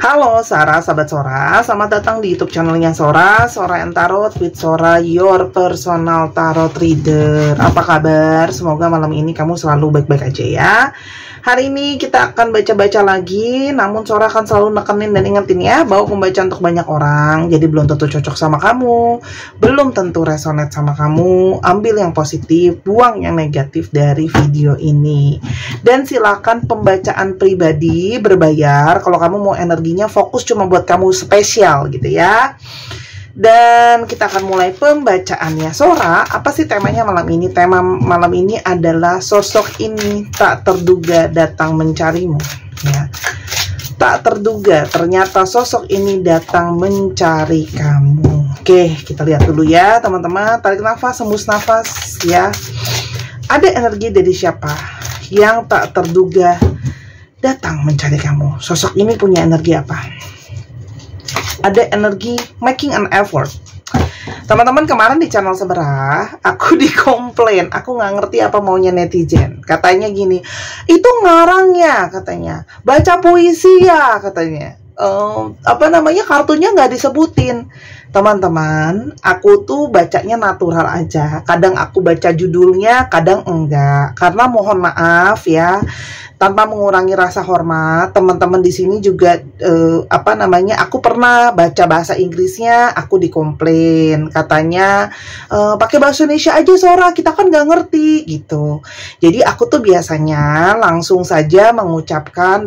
Halo Sora, sahabat Sora, selamat datang di YouTube channelnya Sora, Sora and Tarot with Sora, your personal tarot reader. Apa kabar? Semoga malam ini kamu selalu baik-baik aja ya. Hari ini kita akan baca-baca lagi, namun Sora akan selalu nekenin dan ingetin ya, bahwa pembaca untuk banyak orang, jadi belum tentu cocok sama kamu, belum tentu resonate sama kamu. Ambil yang positif, buang yang negatif dari video ini. Dan silakan pembacaan pribadi berbayar kalau kamu mau energinya fokus cuma buat kamu spesial gitu ya. Dan kita akan mulai pembacaannya. Sora, apa sih temanya malam ini? Tema malam ini adalah sosok ini tak terduga datang mencarimu ya. Tak terduga ternyata sosok ini datang mencari kamu. Oke, kita lihat dulu ya teman-teman. Tarik nafas, hembus nafas ya. Ada energi dari siapa yang tak terduga datang mencari kamu? Sosok ini punya energi apa? Ada energi making an effort. Teman-teman, kemarin di channel seberang aku dikomplain, aku nggak ngerti apa maunya netizen. Katanya gini, itu ngarang ya katanya, baca puisi ya katanya, apa namanya, kartunya nggak disebutin. Teman-teman, aku tuh bacanya natural aja. Kadang aku baca judulnya, kadang enggak. Karena mohon maaf ya, tanpa mengurangi rasa hormat, teman-teman di sini juga apa namanya, aku pernah baca bahasa Inggrisnya, aku dikomplain katanya pakai bahasa Indonesia aja Sora, kita kan nggak ngerti gitu. Jadi aku tuh biasanya langsung saja mengucapkan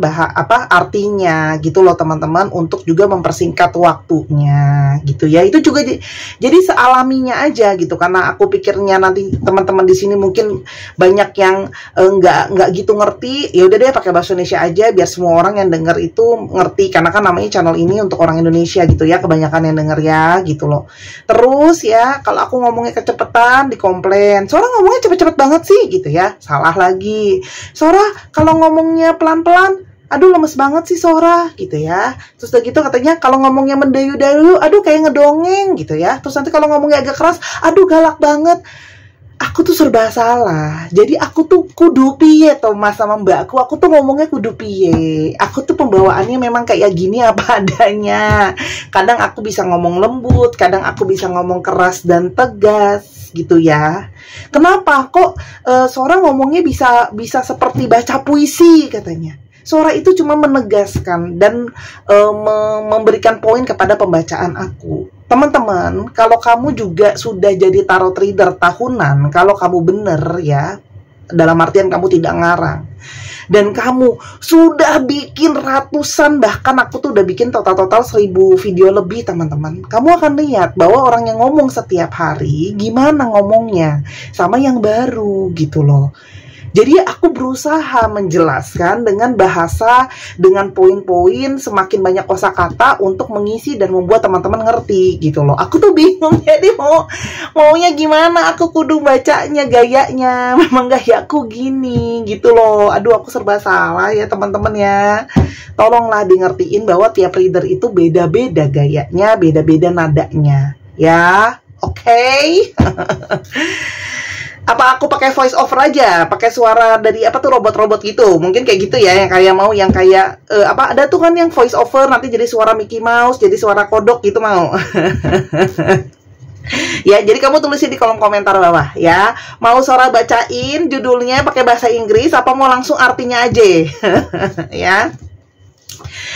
artinya gitu loh teman-teman, untuk juga mempersingkat waktunya gitu ya. Itu juga jadi sealaminya aja gitu, karena aku pikirnya nanti teman-teman di sini mungkin banyak yang nggak gitu ngerti. Ya udah deh, pakai bahasa Indonesia aja biar semua orang yang denger itu ngerti, karena kan namanya channel ini untuk orang Indonesia gitu ya, kebanyakan yang denger ya gitu loh. Terus ya, kalau aku ngomongnya kecepatan dikomplain, Sora ngomongnya cepet-cepet banget sih gitu ya. Salah lagi, Sora kalau ngomongnya pelan-pelan, aduh lemes banget sih Sora gitu ya. Terus udah gitu katanya kalau ngomongnya mendayu-dayu, aduh kayak ngedongeng gitu ya. Terus nanti kalau ngomongnya agak keras, aduh galak banget. Aku tuh serba salah. Jadi aku tuh kudu piye toh mas sama mbakku, aku tuh ngomongnya kudu piye. Aku tuh pembawaannya memang kayak gini apa adanya. Kadang aku bisa ngomong lembut, kadang aku bisa ngomong keras dan tegas gitu ya. Kenapa kok Sora ngomongnya bisa seperti baca puisi katanya. Sora itu cuma menegaskan dan memberikan poin kepada pembacaan aku. Teman-teman, kalau kamu juga sudah jadi tarot reader tahunan, kalau kamu bener ya, dalam artian kamu tidak ngarang, dan kamu sudah bikin ratusan, bahkan aku tuh udah bikin total 1000 video lebih teman-teman, kamu akan lihat bahwa orang yang ngomong setiap hari, gimana ngomongnya, sama yang baru gitu loh. Jadi aku berusaha menjelaskan dengan bahasa, dengan poin-poin, semakin banyak kosakata untuk mengisi dan membuat teman-teman ngerti gitu loh. Aku tuh bingung, jadi maunya gimana, aku kudu bacanya gayanya, memang gayaku gini gitu loh. Aduh, aku serba salah ya teman-teman ya. Tolonglah di ngertiin bahwa tiap reader itu beda-beda gayanya, beda-beda nadanya ya. Oke. Apa aku pakai voice over aja, pakai suara dari apa tuh, robot-robot gitu, mungkin kayak gitu ya, yang kayak mau, yang kayak ada tuh kan yang voice over nanti jadi suara Mickey Mouse, jadi suara kodok gitu, mau? Ya, jadi kamu tulisin di kolom komentar bawah ya, mau Sora bacain judulnya pakai bahasa Inggris apa mau langsung artinya aja. Ya.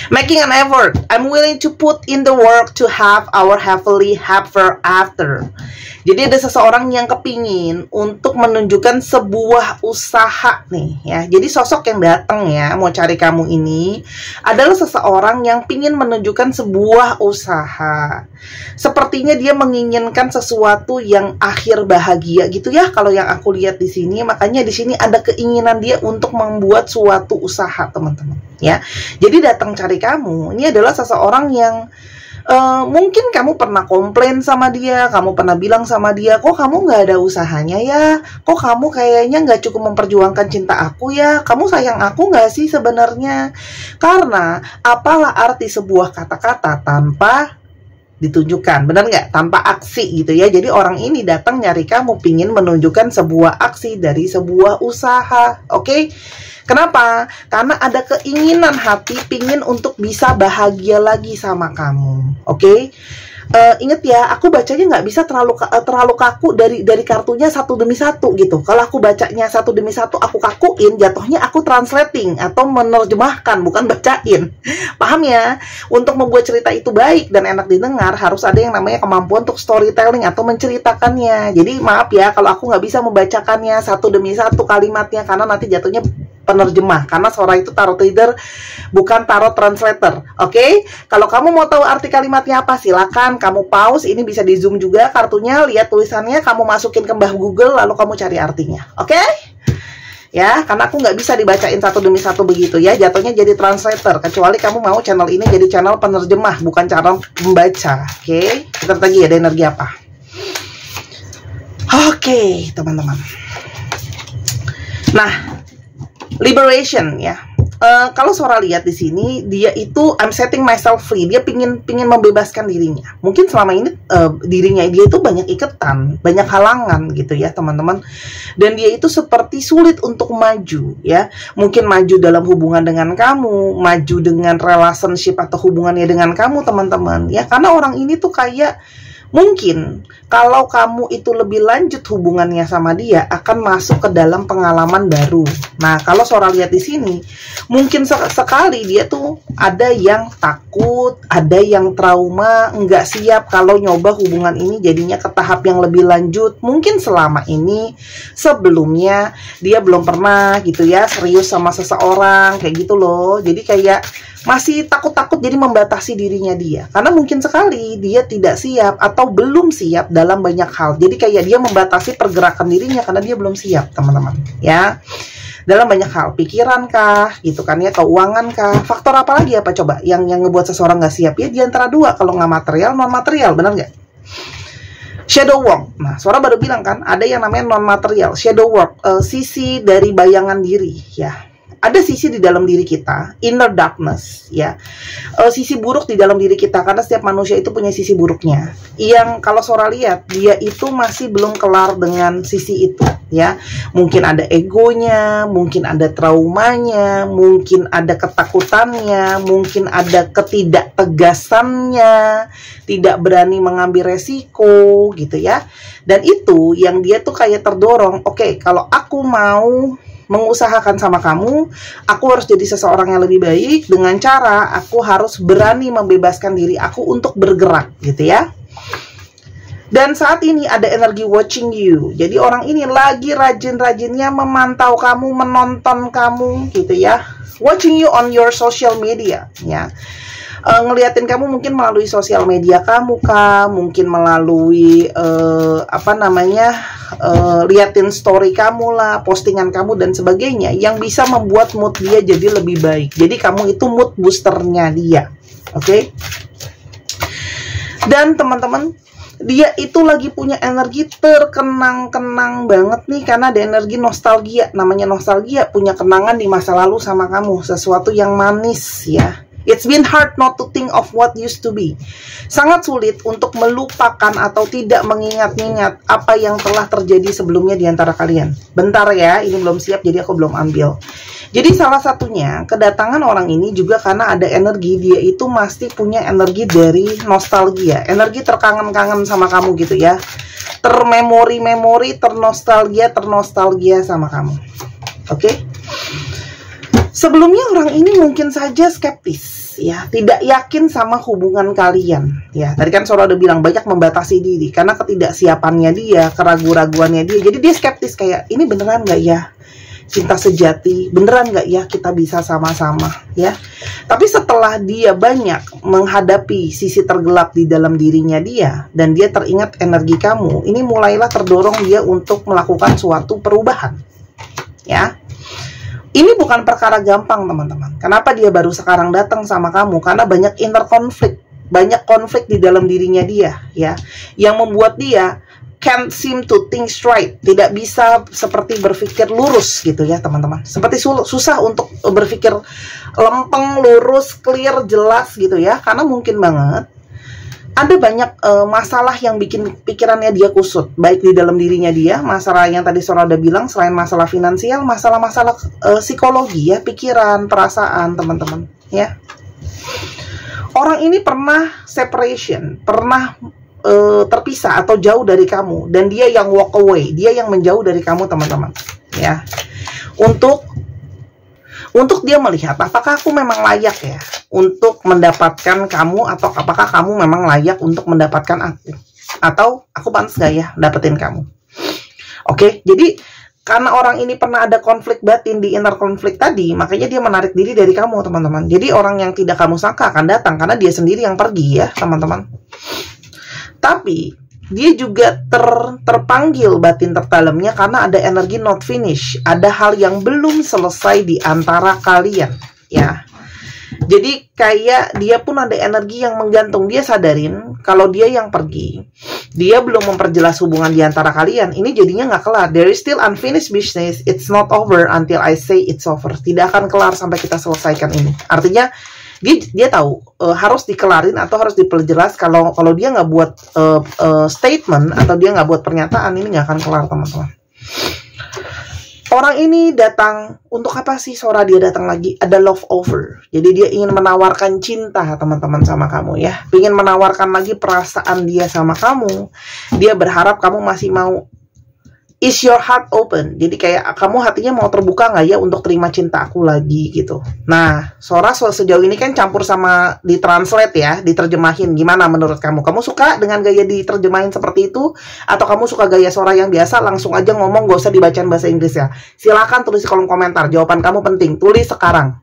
Making an effort, I'm willing to put in the work to have our happily ever after. Jadi ada seseorang yang kepingin untuk menunjukkan sebuah usaha nih ya. Jadi sosok yang datang ya mau cari kamu ini adalah seseorang yang pingin menunjukkan sebuah usaha. Sepertinya dia menginginkan sesuatu yang akhir bahagia gitu ya, kalau yang aku lihat di sini. Makanya di sini ada keinginan dia untuk membuat suatu usaha teman-teman ya. Jadi datang cari kamu ini adalah seseorang yang mungkin kamu pernah komplain sama dia, kamu pernah bilang sama dia, kok kamu nggak ada usahanya ya, kok kamu kayaknya nggak cukup memperjuangkan cinta aku ya, kamu sayang aku nggak sih sebenarnya. Karena apalah arti sebuah kata-kata tanpa ditunjukkan, benar nggak? Tanpa aksi gitu ya. Jadi orang ini datang nyari kamu, pingin menunjukkan sebuah aksi dari sebuah usaha, oke? Kenapa? Karena ada keinginan hati pingin untuk bisa bahagia lagi sama kamu, oke? Ingat ya, aku bacanya nggak bisa terlalu kaku dari kartunya satu demi satu gitu. Kalau aku bacanya satu demi satu aku kakuin, jatuhnya aku translating atau menerjemahkan, bukan bacain. Paham ya? Untuk membuat cerita itu baik dan enak didengar, harus ada yang namanya kemampuan untuk storytelling atau menceritakannya. Jadi maaf ya kalau aku nggak bisa membacakannya satu demi satu kalimatnya, karena nanti jatuhnya penerjemah, karena Sora itu tarot reader bukan tarot translator, oke? Kalau kamu mau tahu arti kalimatnya apa, silakan kamu pause, ini bisa di zoom juga kartunya, lihat tulisannya, kamu masukin ke mbah Google, lalu kamu cari artinya, oke? Ya, karena aku nggak bisa dibacain satu demi satu begitu ya, jatuhnya jadi translator, kecuali kamu mau channel ini jadi channel penerjemah, bukan channel pembaca, oke? Kita lagi ada energi apa? Oke, teman-teman. Nah, liberation ya. Kalau Sora lihat di sini, dia itu I'm setting myself free. Dia pingin membebaskan dirinya. Mungkin selama ini dirinya dia itu banyak ikatan, banyak halangan gitu ya teman-teman. Dan dia itu seperti sulit untuk maju ya. Mungkin maju dalam hubungan dengan kamu, maju dengan relationship atau hubungannya dengan kamu teman-teman. Ya karena orang ini tuh kayak mungkin kalau kamu itu lebih lanjut hubungannya sama dia akan masuk ke dalam pengalaman baru. Nah, kalau Sora lihat di sini, mungkin sekali dia tuh ada yang takut, ada yang trauma, nggak siap kalau nyoba hubungan ini jadinya ke tahap yang lebih lanjut. Mungkin selama ini sebelumnya dia belum pernah gitu ya serius sama seseorang kayak gitu loh. Jadi kayak masih takut-takut jadi membatasi dirinya dia. Karena mungkin sekali dia tidak siap atau belum siap dalam banyak hal. Jadi kayak dia membatasi pergerakan dirinya karena dia belum siap, teman-teman. Ya. Dalam banyak hal, pikiran kah, gitu kan ya, keuangan kah, faktor apa lagi apa coba yang ngebuat seseorang nggak siap ya? Di antara dua, kalau nggak material, non material, benar nggak? Shadow work. Nah, Sora baru bilang kan, ada yang namanya non material, shadow work, sisi dari bayangan diri, ya. Ada sisi di dalam diri kita, inner darkness, ya, sisi buruk di dalam diri kita, karena setiap manusia itu punya sisi buruknya. Yang kalau Sora lihat, dia itu masih belum kelar dengan sisi itu, ya. Mungkin ada egonya, mungkin ada traumanya, mungkin ada ketakutannya, mungkin ada ketidaktegasannya, tidak berani mengambil resiko, gitu ya. Dan itu yang dia tuh kayak terdorong, oke, kalau aku mau mengusahakan sama kamu, aku harus jadi seseorang yang lebih baik dengan cara aku harus berani membebaskan diri aku untuk bergerak gitu ya. Dan saat ini ada energi watching you. Jadi orang ini lagi rajin-rajinnya memantau kamu, menonton kamu gitu ya. Watching you on your social media ya. Ngeliatin kamu mungkin melalui sosial media kamu kah, mungkin melalui liatin story kamu lah, postingan kamu dan sebagainya, yang bisa membuat mood dia jadi lebih baik. Jadi kamu itu mood boosternya dia, oke? Dan teman-teman, dia itu lagi punya energi terkenang-kenang banget nih, karena ada energi nostalgia. Namanya nostalgia, punya kenangan di masa lalu sama kamu, sesuatu yang manis ya. It's been hard not to think of what used to be. Sangat sulit untuk melupakan atau tidak mengingat-ingat apa yang telah terjadi sebelumnya di antara kalian. Bentar ya, ini belum siap jadi aku belum ambil. Jadi salah satunya, kedatangan orang ini juga karena ada energi, dia itu masih punya energi dari nostalgia. Energi terkangen-kangen sama kamu gitu ya. Termemori-memori, ternostalgia sama kamu. Oke? Sebelumnya orang ini mungkin saja skeptis ya, tidak yakin sama hubungan kalian ya. Tadi kan Sora udah bilang banyak membatasi diri karena ketidaksiapannya dia, keraguan-raguannya dia. Jadi dia skeptis kayak ini beneran nggak ya cinta sejati, beneran nggak ya kita bisa sama-sama ya. Tapi setelah dia banyak menghadapi sisi tergelap di dalam dirinya dia dan dia teringat energi kamu, ini mulailah terdorong dia untuk melakukan suatu perubahan ya. Ini bukan perkara gampang teman-teman. Kenapa dia baru sekarang datang sama kamu? Karena banyak inner konflik, banyak konflik di dalam dirinya dia, ya, yang membuat dia can't seem to think straight, tidak bisa seperti berpikir lurus gitu ya teman-teman. Seperti susah untuk berpikir lempeng, lurus, clear, jelas gitu ya. Karena mungkin banget ada banyak masalah yang bikin pikirannya dia kusut, baik di dalam dirinya dia, masalah yang tadi Sora udah bilang, selain masalah finansial, masalah-masalah psikologi ya, pikiran, perasaan teman-teman ya. Orang ini pernah separation, pernah terpisah atau jauh dari kamu, dan dia yang walk away, dia yang menjauh dari kamu teman-teman ya, untuk dia melihat apakah aku memang layak ya untuk mendapatkan kamu, atau apakah kamu memang layak untuk mendapatkan aku, atau aku pantas gak ya dapetin kamu. Oke, jadi karena orang ini pernah ada konflik batin di inner konflik tadi, makanya dia menarik diri dari kamu teman-teman. Jadi orang yang tidak kamu sangka akan datang karena dia sendiri yang pergi ya teman-teman. Tapi dia juga terpanggil batin terdalamnya karena ada energi not finish, ada hal yang belum selesai di antara kalian ya. Jadi kayak dia pun ada energi yang menggantung. Dia sadarin kalau dia yang pergi, dia belum memperjelas hubungan di antara kalian, ini jadinya nggak kelar. There is still unfinished business, it's not over until I say it's over. Tidak akan kelar sampai kita selesaikan ini. Artinya dia tahu harus dikelarin atau harus diperjelas. Kalau dia nggak buat statement atau dia nggak buat pernyataan, ini nggak akan kelar teman-teman. Orang ini datang untuk apa sih Sora? Dia datang lagi, ada love over. Jadi dia ingin menawarkan cinta teman-teman sama kamu ya, ingin menawarkan lagi perasaan dia sama kamu. Dia berharap kamu masih mau. Is your heart open? Jadi kayak kamu hatinya mau terbuka nggak ya untuk terima cinta aku lagi gitu. Nah, Sora sejauh ini kan campur sama ditranslate ya, diterjemahin. Gimana menurut kamu? Kamu suka dengan gaya diterjemahin seperti itu? Atau kamu suka gaya Sora yang biasa, langsung aja ngomong, gak usah dibacain bahasa Inggris ya? Silakan tulis di kolom komentar. Jawaban kamu penting. Tulis sekarang.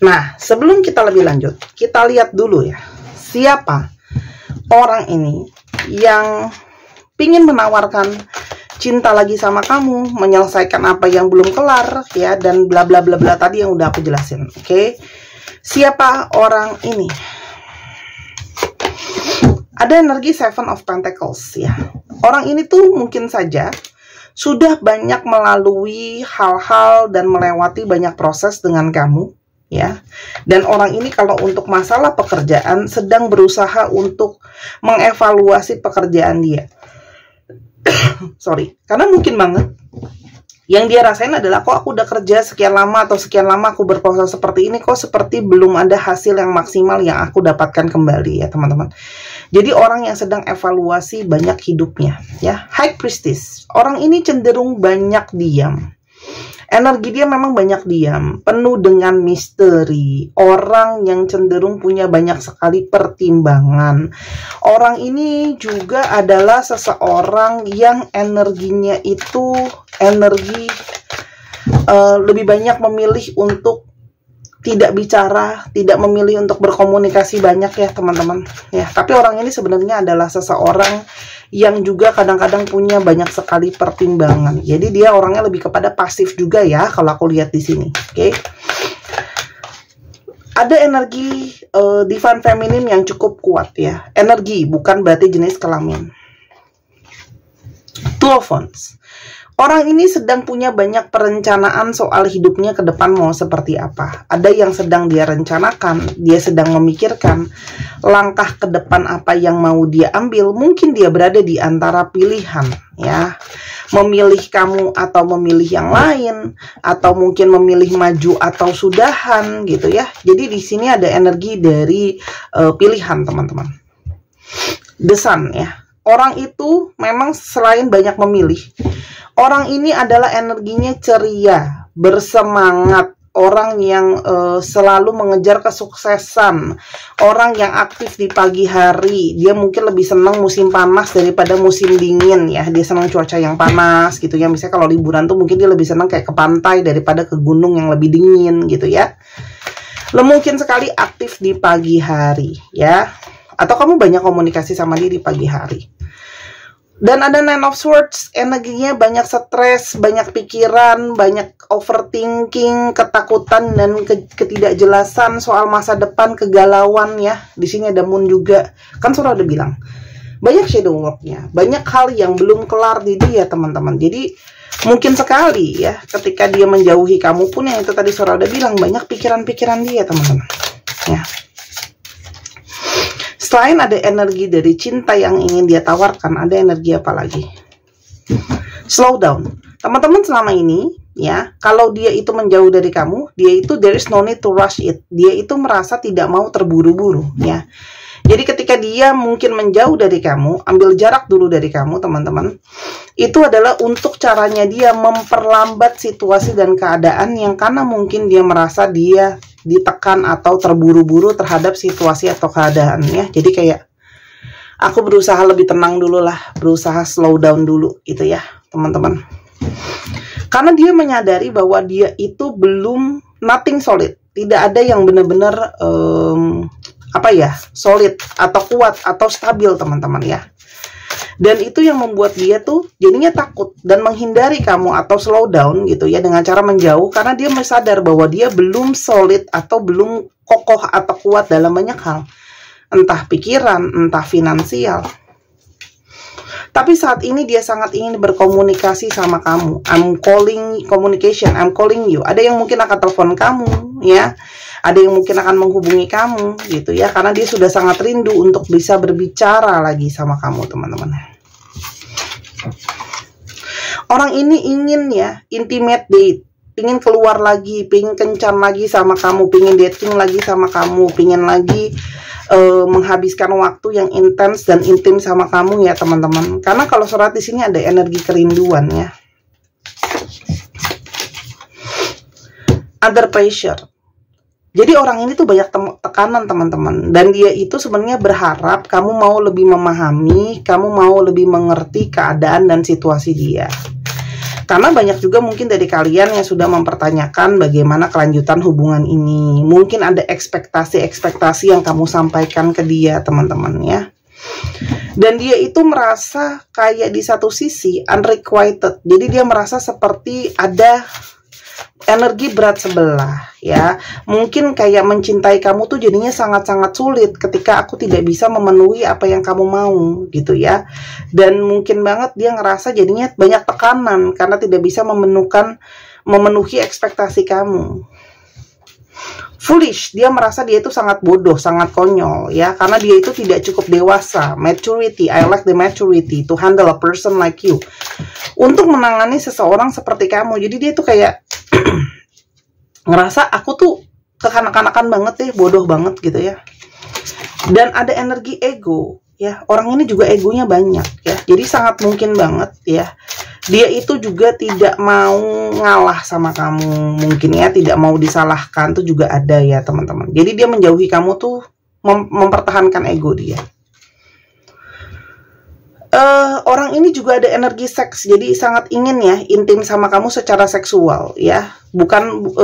Nah, sebelum kita lebih lanjut, kita lihat dulu ya. Siapa orang ini yang pingin menawarkan cinta lagi sama kamu, menyelesaikan apa yang belum kelar ya, dan bla bla bla bla tadi yang udah aku jelasin. Oke. Siapa orang ini? Ada energi Seven of Pentacles ya. Orang ini tuh mungkin saja sudah banyak melalui hal-hal dan melewati banyak proses dengan kamu ya. Dan orang ini kalau untuk masalah pekerjaan sedang berusaha untuk mengevaluasi pekerjaan dia. Sorry, karena mungkin banget yang dia rasain adalah, kok aku udah kerja sekian lama atau sekian lama aku berproses seperti ini, kok seperti belum ada hasil yang maksimal yang aku dapatkan kembali ya teman-teman. Jadi orang yang sedang evaluasi banyak hidupnya ya. High Priestess, orang ini cenderung banyak diam. Energi dia memang banyak diam, penuh dengan misteri. Orang yang cenderung punya banyak sekali pertimbangan. Orang ini juga adalah seseorang yang energinya itu energi lebih banyak memilih untuk tidak bicara, tidak memilih untuk berkomunikasi banyak ya teman-teman ya. Tapi orang ini sebenarnya adalah seseorang yang juga kadang-kadang punya banyak sekali pertimbangan. Jadi dia orangnya lebih kepada pasif juga ya kalau aku lihat di sini. Oke. Ada energi divine feminine yang cukup kuat ya. Energi bukan berarti jenis kelamin. Two of Wands. Orang ini sedang punya banyak perencanaan soal hidupnya ke depan mau seperti apa. Ada yang sedang dia rencanakan, dia sedang memikirkan langkah ke depan apa yang mau dia ambil. Mungkin dia berada di antara pilihan ya. Memilih kamu atau memilih yang lain, atau mungkin memilih maju atau sudahan gitu ya. Jadi di sini ada energi dari pilihan teman-teman. The Sun ya. Orang itu memang selain banyak memilih, orang ini adalah energinya ceria, bersemangat, orang yang selalu mengejar kesuksesan, orang yang aktif di pagi hari. Dia mungkin lebih senang musim panas daripada musim dingin ya. Dia senang cuaca yang panas gitu ya. Misalnya kalau liburan tuh mungkin dia lebih senang kayak ke pantai daripada ke gunung yang lebih dingin gitu ya. Mungkin sekali aktif di pagi hari ya. Atau kamu banyak komunikasi sama dia di pagi hari. Dan ada Nine of Swords, energinya banyak stres, banyak pikiran, banyak overthinking, ketakutan dan ketidakjelasan soal masa depan, kegalauan ya. Di sini ada Moon juga. Kan Sora udah bilang, banyak shadow worknya, banyak hal yang belum kelar di dia teman-teman. Jadi mungkin sekali ya, ketika dia menjauhi kamu pun yang itu tadi Sora udah bilang, banyak pikiran-pikiran dia teman-teman. Ya. Selain ada energi dari cinta yang ingin dia tawarkan, ada energi apa lagi? Slow down. Teman-teman selama ini, ya, kalau dia itu menjauh dari kamu, dia itu there is no need to rush it. Dia itu merasa tidak mau terburu-buru, ya. Jadi ketika dia mungkin menjauh dari kamu, ambil jarak dulu dari kamu, teman-teman, itu adalah untuk caranya dia memperlambat situasi dan keadaan yang karena mungkin dia merasa dia ditekan atau terburu-buru terhadap situasi atau keadaannya. Jadi kayak aku berusaha lebih tenang dulu lah, berusaha slow down dulu gitu ya teman-teman. Karena dia menyadari bahwa dia itu belum nothing solid, tidak ada yang benar-benar solid atau kuat atau stabil teman-teman ya. Dan itu yang membuat dia tuh jadinya takut dan menghindari kamu atau slow down gitu ya dengan cara menjauh, karena dia sadar bahwa dia belum solid atau belum kokoh atau kuat dalam banyak hal. Entah pikiran, entah finansial. Tapi saat ini dia sangat ingin berkomunikasi sama kamu. I'm calling communication, I'm calling you. Ada yang mungkin akan telepon kamu ya. Ada yang mungkin akan menghubungi kamu gitu ya, karena dia sudah sangat rindu untuk bisa berbicara lagi sama kamu teman-teman. Orang ini ingin ya intimate date, ingin keluar lagi, pengen kencan lagi sama kamu, pengen dating lagi sama kamu, pengen lagi menghabiskan waktu yang intens dan intim sama kamu ya teman-teman. Karena kalau surat di sini ada energi kerinduan ya. Under pressure. Jadi orang ini tuh banyak tekanan teman-teman, dan dia itu sebenarnya berharap kamu mau lebih memahami, kamu mau lebih mengerti keadaan dan situasi dia. Karena banyak juga mungkin dari kalian yang sudah mempertanyakan bagaimana kelanjutan hubungan ini. Mungkin ada ekspektasi-ekspektasi yang kamu sampaikan ke dia teman-teman ya. Dan dia itu merasa kayak di satu sisi unrequited. Jadi dia merasa seperti ada energi berat sebelah ya. Mungkin kayak mencintai kamu tuh jadinya sangat-sangat sulit ketika aku tidak bisa memenuhi apa yang kamu mau gitu ya. Dan mungkin banget dia ngerasa jadinya banyak tekanan karena tidak bisa memenuhi ekspektasi kamu. Foolish, dia merasa dia itu sangat bodoh, sangat konyol ya, karena dia itu tidak cukup dewasa. Maturity, I like the maturity to handle a person like you, untuk menangani seseorang seperti kamu. Jadi dia itu kayak ngerasa aku tuh kekanak-kanakan banget deh, bodoh banget gitu ya. Dan ada energi ego ya, orang ini juga egonya banyak ya. Jadi sangat mungkin banget ya, dia itu juga tidak mau ngalah sama kamu, mungkin ya, tidak mau disalahkan tuh juga ada ya teman-teman. Jadi dia menjauhi kamu tuh mempertahankan ego dia. Orang ini juga ada energi seks, jadi sangat ingin ya intim sama kamu secara seksual ya. Bukan,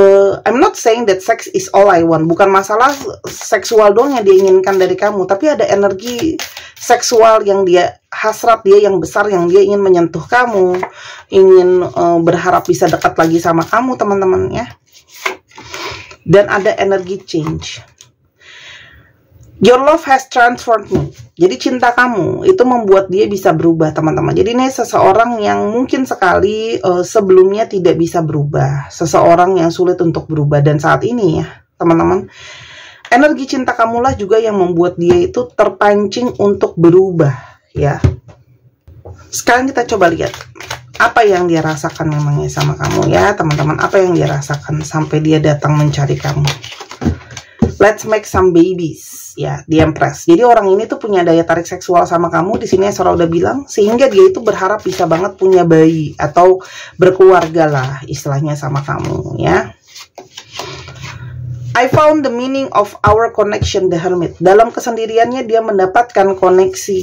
I'm not saying that sex is all I want. Bukan masalah seksual doang yang dia inginkan dari kamu, tapi ada energi seksual yang dia hasrat, dia yang besar, yang dia ingin menyentuh kamu, ingin berharap bisa dekat lagi sama kamu teman-teman ya. Dan ada energi change. Your love has transformed me. Jadi cinta kamu itu membuat dia bisa berubah teman-teman. Jadi ini seseorang yang mungkin sekali sebelumnya tidak bisa berubah, seseorang yang sulit untuk berubah. Dan saat ini ya teman-teman, energi cinta kamulah juga yang membuat dia itu terpancing untuk berubah ya. Sekarang kita coba lihat apa yang dia rasakan memangnya sama kamu ya teman-teman. Apa yang dia rasakan sampai dia datang mencari kamu. Let's make some babies ya, di Empress. Jadi orang ini tuh punya daya tarik seksual sama kamu. Di sini Sora udah bilang, sehingga dia itu berharap bisa banget punya bayi atau berkeluarga lah istilahnya sama kamu ya. I found the meaning of our connection, the Hermit. Dalam kesendiriannya dia mendapatkan koneksi,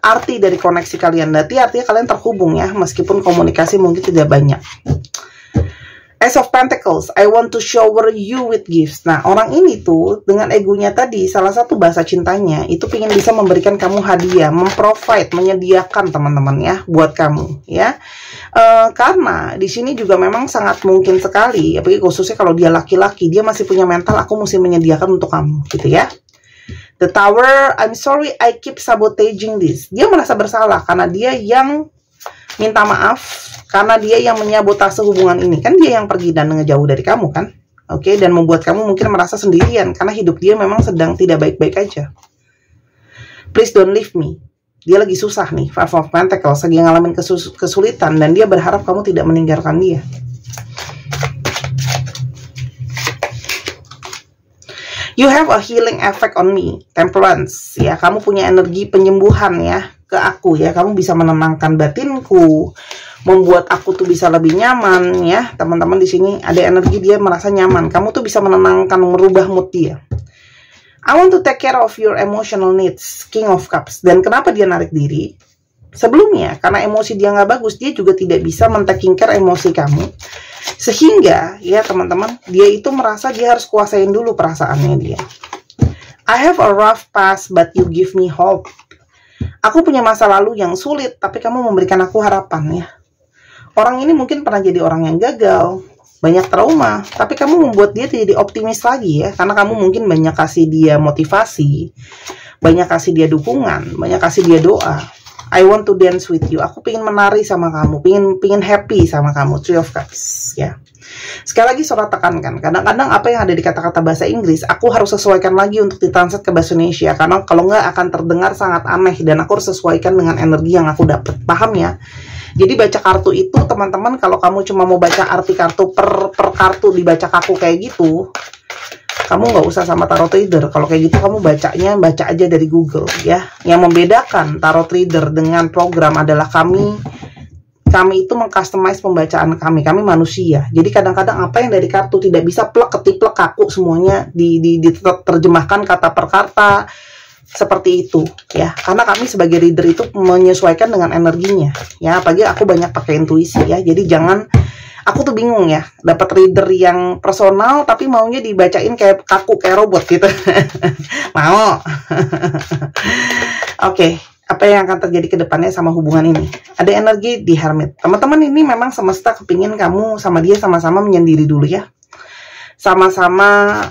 arti dari koneksi kalian. Berarti artinya kalian terhubung ya, meskipun komunikasi mungkin tidak banyak. Ace of Pentacles, I want to shower you with gifts. Nah, orang ini tuh dengan egonya tadi, salah satu bahasa cintanya itu pengen bisa memberikan kamu hadiah, memprovide, menyediakan teman-teman ya buat kamu ya. Karena di sini juga memang sangat mungkin sekali, apalagi khususnya kalau dia laki-laki, dia masih punya mental aku mesti menyediakan untuk kamu gitu ya. The Tower, I'm sorry I keep sabotaging this. Dia merasa bersalah karena dia yang minta maaf, karena dia yang menyabotase hubungan ini. Kan dia yang pergi dan ngejauh dari kamu kan. Oke, dan membuat kamu mungkin merasa sendirian karena hidup dia memang sedang tidak baik-baik aja. Please don't leave me. Dia lagi susah nih, Five of Pentacles, lagi ngalamin kesulitan, dan dia berharap kamu tidak meninggalkan dia. You have a healing effect on me, Temperance. Ya, kamu punya energi penyembuhan ya ke aku ya. Kamu bisa menenangkan batinku, membuat aku tuh bisa lebih nyaman ya. Teman-teman di sini ada energi dia merasa nyaman. Kamu tuh bisa menenangkan, merubah mood dia. I want to take care of your emotional needs, King of Cups. Dan kenapa dia narik diri? Sebelumnya, karena emosi dia nggak bagus, dia juga tidak bisa men-taking care emosi kamu. Sehingga, ya teman-teman, dia itu merasa dia harus kuasain dulu perasaannya dia. I have a rough past, but you give me hope. Aku punya masa lalu yang sulit, tapi kamu memberikan aku harapan ya. Orang ini mungkin pernah jadi orang yang gagal, banyak trauma, tapi kamu membuat dia jadi optimis lagi ya, karena kamu mungkin banyak kasih dia motivasi, banyak kasih dia dukungan, banyak kasih dia doa. I want to dance with you. Aku pengen menari sama kamu, pengen happy sama kamu. Three of Cups ya. Sekali lagi Sora tekankan, kadang-kadang apa yang ada di kata-kata bahasa Inggris aku harus sesuaikan lagi untuk ditranslate ke bahasa Indonesia, karena kalau nggak akan terdengar sangat aneh, dan aku harus sesuaikan dengan energi yang aku dapat. Paham ya? Jadi baca kartu itu teman-teman, kalau kamu cuma mau baca arti kartu per kartu dibaca kaku kayak gitu, kamu nggak usah sama tarot reader. Kalau kayak gitu kamu baca aja dari Google ya. Yang membedakan tarot reader dengan program adalah kami itu mengcustomize pembacaan kami manusia. Jadi kadang-kadang apa yang dari kartu tidak bisa plek ketiplek kaku semuanya diterjemahkan kata per kata seperti itu ya, karena kami sebagai reader itu menyesuaikan dengan energinya ya. Apalagi aku banyak pakai intuisi ya, jadi jangan, aku tuh bingung ya dapat reader yang personal tapi maunya dibacain kayak kaku kayak robot gitu. Mau. Oke, apa yang akan terjadi ke depannya sama hubungan ini? Ada energi di Hermit. Teman-teman, ini memang semesta kepingin kamu sama dia sama-sama menyendiri dulu ya. Sama-sama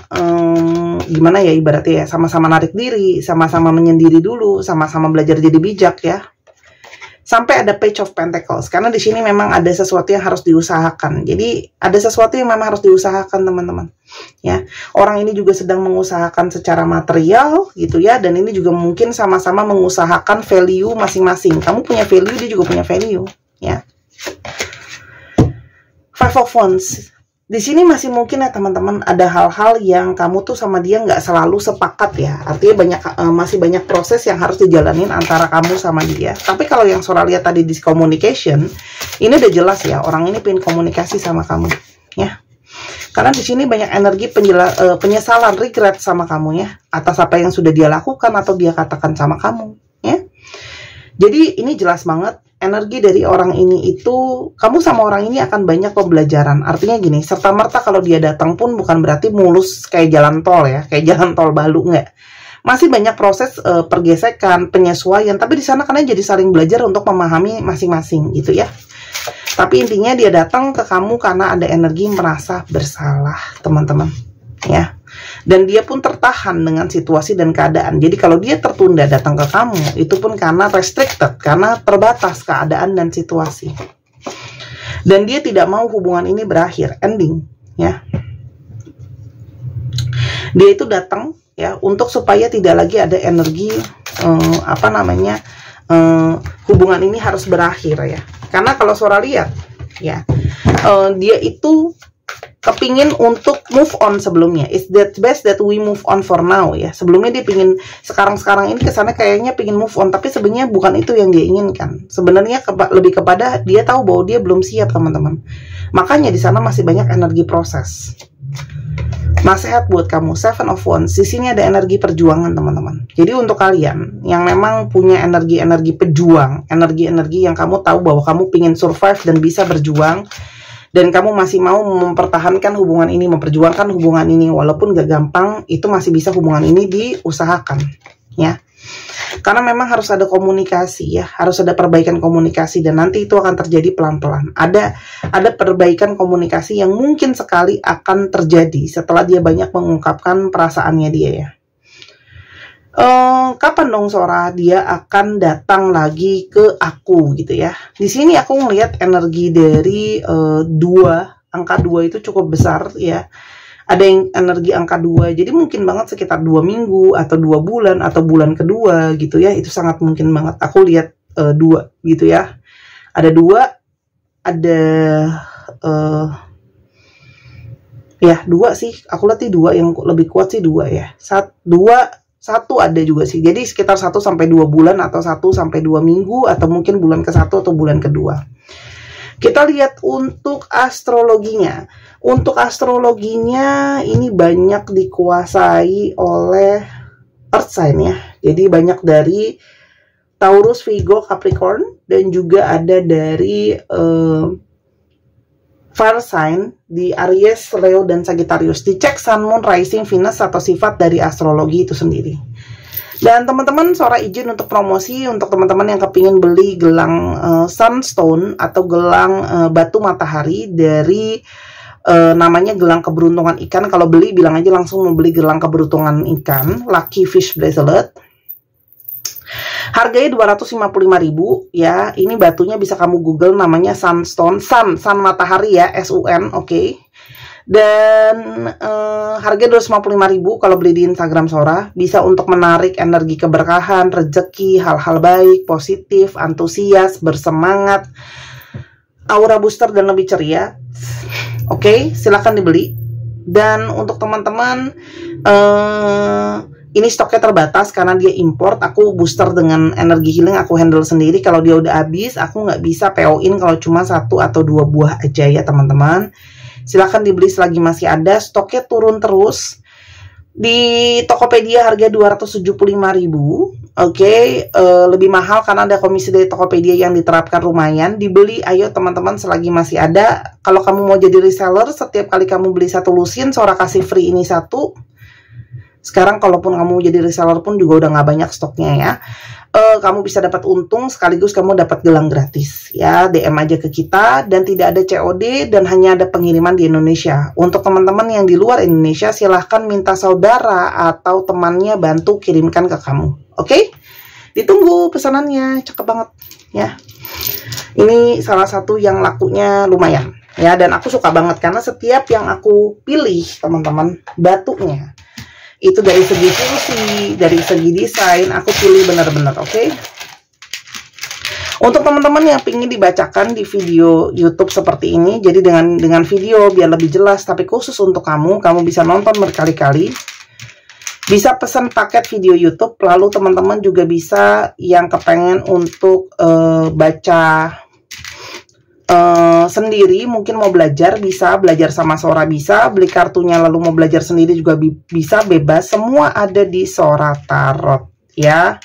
gimana ya ibaratnya ya, sama-sama narik diri, sama-sama menyendiri dulu, sama-sama belajar jadi bijak ya. Sampai ada Page of Pentacles, karena di sini memang ada sesuatu yang harus diusahakan. Jadi ada sesuatu yang memang harus diusahakan teman-teman ya. Orang ini juga sedang mengusahakan secara material gitu ya, dan ini juga mungkin sama-sama mengusahakan value masing-masing. Kamu punya value, dia juga punya value ya. Five of Wands. Di sini masih mungkin ya teman-teman, ada hal-hal yang kamu tuh sama dia nggak selalu sepakat ya. Artinya masih banyak proses yang harus dijalanin antara kamu sama dia. Tapi kalau yang Sora lihat tadi di communication, ini udah jelas ya, orang ini pengen komunikasi sama kamu ya. Karena di sini banyak energi penyesalan, regret sama kamu ya, atas apa yang sudah dia lakukan atau dia katakan sama kamu ya. Jadi ini jelas banget. Energi dari orang ini itu, kamu sama orang ini akan banyak pembelajaran. Artinya gini, serta-merta kalau dia datang pun bukan berarti mulus kayak jalan tol ya, kayak jalan tol Balu, nggak. Masih banyak proses pergesekan, penyesuaian, tapi di sana kalian jadi saling belajar untuk memahami masing-masing gitu ya. Tapi intinya dia datang ke kamu karena ada energi merasa bersalah, teman-teman ya. Dan dia pun tertahan dengan situasi dan keadaan. Jadi kalau dia tertunda datang ke kamu, itu pun karena restricted, karena terbatas keadaan dan situasi. Dan dia tidak mau hubungan ini berakhir, ending ya. Dia itu datang ya untuk supaya tidak lagi ada energi hubungan ini harus berakhir ya. Karena kalau Sora lihat ya, dia itu kepingin untuk move on sebelumnya. It's that best that we move on for now ya. Sebelumnya dia pingin, sekarang ini kesana kayaknya pingin move on, tapi sebenarnya bukan itu yang dia inginkan. Sebenarnya lebih kepada dia tahu bahwa dia belum siap teman-teman. Makanya di sana masih banyak energi proses. Nasihat buat kamu, Seven of Wands. Di sini ada energi perjuangan teman-teman. Jadi untuk kalian yang memang punya energi pejuang, energi yang kamu tahu bahwa kamu pingin survive dan bisa berjuang, dan kamu masih mau mempertahankan hubungan ini, memperjuangkan hubungan ini, walaupun gak gampang, itu masih bisa hubungan ini diusahakan ya. Karena memang harus ada komunikasi ya, harus ada perbaikan komunikasi, dan nanti itu akan terjadi pelan-pelan. Ada perbaikan komunikasi yang mungkin sekali akan terjadi setelah dia banyak mengungkapkan perasaannya dia ya. Kapan dong Sora dia akan datang lagi ke aku gitu ya. Di sini aku ngelihat energi dari angka 2 itu cukup besar ya. ada yang energi angka 2, jadi mungkin banget sekitar 2 minggu atau 2 bulan atau bulan kedua gitu ya, itu sangat mungkin banget. Aku lihat 2 gitu ya, ada 2, ada ya 2 sih, aku lihat sih 2 yang lebih kuat sih 2 ya, 1 ada juga sih, jadi sekitar 1 sampai 2 bulan atau 1 sampai 2 minggu atau mungkin bulan ke-1 atau bulan kedua. Kita lihat untuk astrologinya. Untuk astrologinya ini banyak dikuasai oleh Earth sign ya. Jadi banyak dari Taurus, Virgo, Capricorn, dan juga ada dari fire sign di Aries, Leo, dan Sagittarius. Dicek Sun, Moon, Rising, Venus atau sifat dari astrologi itu sendiri. Dan teman-teman, Sora izin untuk promosi untuk teman-teman yang kepingin beli gelang sunstone atau gelang batu matahari dari namanya gelang keberuntungan ikan. Kalau beli bilang aja langsung mau beli gelang keberuntungan ikan, Lucky Fish Bracelet. Harganya 255.000 ya. Ini batunya bisa kamu Google, namanya sunstone, sun matahari ya, SUN, oke. Dan harga 255.000 kalau beli di Instagram Sora. Bisa untuk menarik energi keberkahan, rezeki, hal-hal baik, positif, antusias, bersemangat, aura booster dan lebih ceria. Oke, silahkan dibeli. Dan untuk teman-teman, ini stoknya terbatas karena dia import. Aku booster dengan energi healing, aku handle sendiri. Kalau dia udah habis, aku nggak bisa PO-in kalau cuma 1 atau 2 buah aja ya teman-teman. Silahkan dibeli selagi masih ada. Stoknya turun terus. Di Tokopedia harga 275.000. Oke, lebih mahal karena ada komisi dari Tokopedia yang diterapkan lumayan. Dibeli, ayo teman-teman selagi masih ada. Kalau kamu mau jadi reseller, setiap kali kamu beli 1 lusin, Sora kasih free ini 1. Sekarang kalaupun kamu jadi reseller pun juga udah nggak banyak stoknya ya. Kamu bisa dapat untung sekaligus kamu dapat gelang gratis ya. DM aja ke kita dan tidak ada COD dan hanya ada pengiriman di Indonesia. Untuk teman-teman yang di luar Indonesia silahkan minta saudara atau temannya bantu kirimkan ke kamu. Oke? Ditunggu pesanannya, cakep banget ya. Ini salah satu yang lakunya lumayan ya, dan aku suka banget karena setiap yang aku pilih teman-teman batunya itu dari segi fungsi, dari segi desain, aku pilih benar-benar, oke? Untuk teman-teman yang ingin dibacakan di video YouTube seperti ini, jadi dengan video biar lebih jelas, tapi khusus untuk kamu bisa nonton berkali-kali. Bisa pesan paket video YouTube, lalu teman-teman juga bisa yang kepengen untuk baca sendiri, mungkin mau belajar, bisa belajar sama Sora, bisa beli kartunya lalu mau belajar sendiri juga bisa, bebas, semua ada di Sora Tarot ya.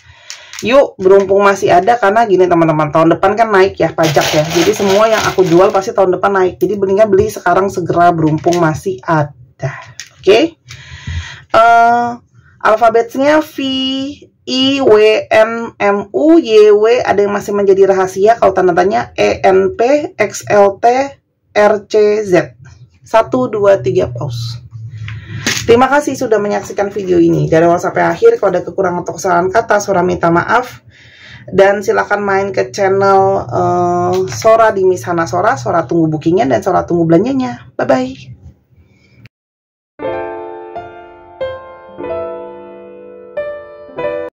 Yuk, beruntung masih ada karena gini teman-teman, tahun depan kan naik ya pajak ya, jadi semua yang aku jual pasti tahun depan naik, jadi mendingan beli sekarang segera, beruntung masih ada. Oke. Alfabetnya V, I, W, N, M, U, Y, W, ada yang masih menjadi rahasia. Kalau tanda tanya E, N, P, X, L, T, R, C, Z. 1, 2, 3, pause. Terima kasih sudah menyaksikan video ini dari awal sampai akhir. Kalau ada kekurangan atau kesalahan kata, Sora minta maaf. Dan silakan main ke channel Sora di Miss Hana Sora. Sora tunggu bookingnya dan Sora tunggu belanjanya. Bye-bye.